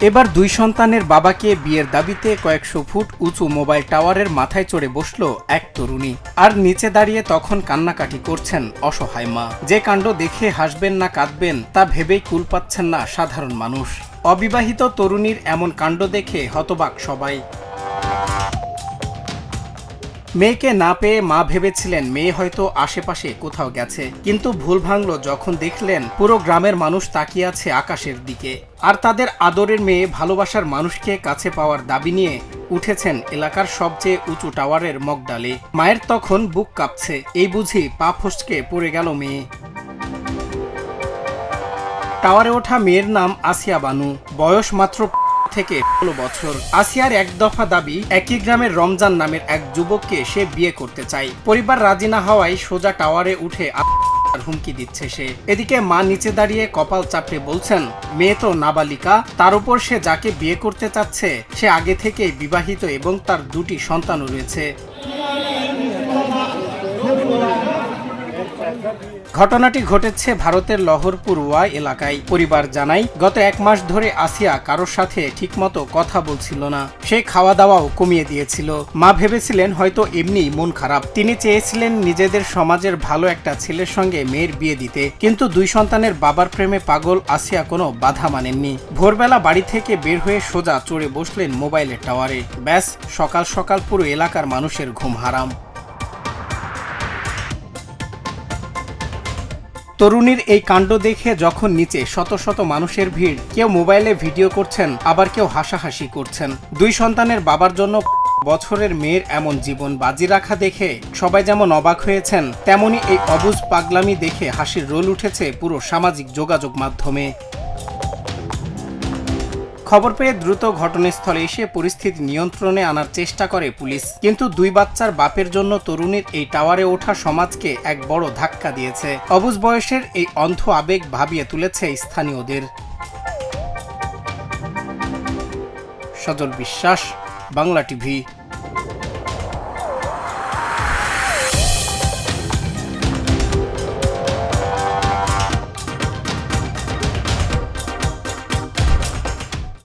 এবার দুই সন্তানের বাবাকে বিয়ের দাবিতে কয়েকশো ফুট উঁচু মোবাইল টাওয়ারের মাথায় চড়ে বসল এক তরুণী। আর নিচে দাঁড়িয়ে তখন কান্নাকাটি করছেন অসহায় মা। যে কাণ্ড দেখে হাসবেন না কাঁদবেন তা ভেবেই কুল পাচ্ছেন না সাধারণ মানুষ। অবিবাহিত তরুণীর এমন কাণ্ড দেখে হতবাক সবাই। মেয়েকে না পেয়ে মা ভেবেছিলেন মেয়ে হয়তো আশেপাশে কোথাও গেছে, কিন্তু ভুল ভাঙল যখন দেখলেন পুরো গ্রামের মানুষ তাকিয়ে আছে আকাশের দিকে। আর তাদের আদরের মেয়ে ভালোবাসার মানুষকে কাছে পাওয়ার দাবি নিয়ে উঠেছেন এলাকার সবচেয়ে উঁচু টাওয়ারের মগডালে। মায়ের তখন বুক কাঁপছে, এই বুঝি পা ফসকে পড়ে গেল মেয়ে। টাওয়ারে ওঠা মেয়ের নাম আসিয়া বানু, বয়স মাত্র থেকে 16 বছর। আসিয়ার এক দফা দাবি, একই গ্রামের রমজান নামের এক যুবককে সে বিয়ে করতে চায়। পরিবার রাজি না হওয়ায় সোজা টাওয়ারে উঠে হুমকি দিচ্ছে সে। এদিকে মা নিচে দাঁড়িয়ে কপাল চাপড়ে বলছেন, মেয়ে তো নাবালিকা, তার উপর সে যাকে বিয়ে করতে চাচ্ছে সে আগে থেকেই বিবাহিত এবং তার দুটি সন্তানও রয়েছে। ঘটনাটি ঘটেছে ভারতের লহরপুর ওয়াই এলাকায়। পরিবার জানায়, গত 1 মাস ধরে আসিয়া কারোর সাথে ঠিকমতো কথা বলছিল না। সে খাওয়া দাওয়াও কমিয়ে দিয়েছিল। মা ভেবেছিলেন হয়তো এমনিই মন খারাপ। তিনি চেয়েছিলেন নিজেদের সমাজের ভালো একটা ছেলের সঙ্গে মেয়ের বিয়ে দিতে, কিন্তু দুই সন্তানের বাবার প্রেমে পাগল আসিয়া কোনো বাধা মানেননি। ভোরবেলা বাড়ি থেকে বের হয়ে সোজা চড়ে বসলেন মোবাইলের টাওয়ারে। ব্যাস, সকাল সকাল পুরো এলাকার মানুষের ঘুম হারাম। তরুণীর এই কাণ্ড দেখে যখন নিচে শত শত মানুষের ভিড়, কেউ মোবাইলে ভিডিও করছেন, আবার কেউ হাসাহাসি করছেন। দুই সন্তানের বাবার জন্য বছরের মেয়ের এমন জীবন বাজি রাখা দেখে সবাই যেমন অবাক হয়েছেন, তেমনি এই অবুঝ পাগলামি দেখে হাসির রোল উঠেছে পুরো সামাজিক যোগাযোগ মাধ্যমে। খবর পেয়ে দ্রুত ঘটনাস্থলে এসে পরিস্থিতি নিয়ন্ত্রণে আনার চেষ্টা করে পুলিশ, কিন্তু দুই বাচ্চার বাপের জন্য তরুণীর এই টাওয়ারে ওঠা সমাজকে এক বড় ধাক্কা দিয়েছে। অবুঝ বয়সের এই অন্ধ আবেগ ভাবিয়ে তুলেছে স্থানীয়দের। সজল বিশ্বাস, বাংলা টিভি।